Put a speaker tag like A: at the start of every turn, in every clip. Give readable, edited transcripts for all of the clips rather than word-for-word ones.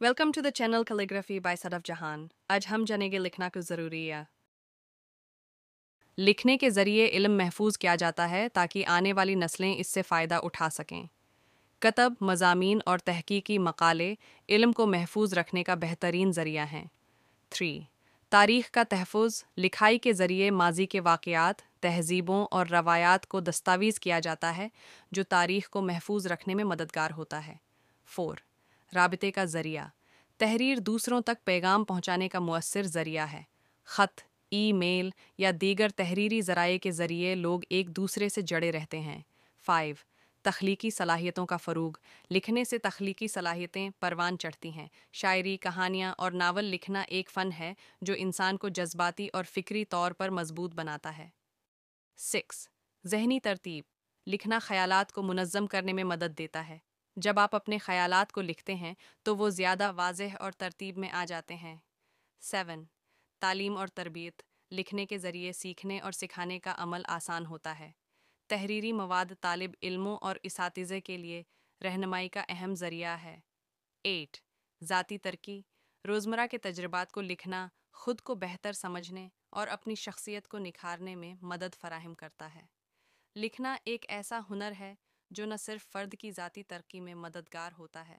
A: Welcome to the channel calligraphy by Sadaf Jahan. आज हम जानेंगे लिखना क्यों ज़रूरी है। लिखने के ज़रिए इल्म महफूज किया जाता है ताकि आने वाली नस्लें इससे फ़ायदा उठा सकें। कतब, मज़ामीन और तहकीकी मकाले इल्म को महफूज रखने का बेहतरीन ज़रिया हैं। 3. तारीख़ का तहफ़्फ़ुज़ लिखाई के ज़रिए माजी के वाक़यात, तहज़ीबों और रवायात को दस्तावेज़ किया जाता है जो तारीख़ को महफूज रखने में मददगार होता है। 4. राबते का ज़रिया तहरीर दूसरों तक पैगाम पहुँचाने का मुअस्सिर ज़रिया है। ख़त, ई मेल या दीगर तहरीरी ज़राए के ज़रिए लोग एक दूसरे से जड़े रहते हैं। 5. तख्लीकी सलाहियतों का फ़रूग लिखने से तख्लीकी सलाहियतें परवान चढ़ती हैं। शायरी, कहानियाँ और नावल लिखना एक फ़न है जो इंसान को जज्बाती और फ़िक्री तौर पर मज़बूत बनाता है। 6. ज़हनी तरतीब लिखना ख़यालात को मुनज़्ज़म करने में मदद देता है। जब आप अपने ख़यालात को लिखते हैं तो वो ज़्यादा वाज़ेह और तरतीब में आ जाते हैं। 7. तालीम और तरबियत लिखने के ज़रिए सीखने और सिखाने का अमल आसान होता है। तहरीरी मवाद तालिब इल्मों और इसातिज़े के लिए रहनुमाई का अहम ज़रिया है। 8. ज़ाती तरक्की रोज़मर्रा के तजुर्बात को लिखना खुद को बेहतर समझने और अपनी शख्सियत को निखारने में मदद फ़राहम करता है। लिखना एक ऐसा हुनर है जो न सिर्फ फ़र्द की ज़ाती तरक्की में मददगार होता है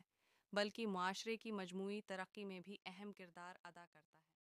A: बल्कि मुआशरे की मजमूई तरक्की में भी अहम किरदार अदा करता है।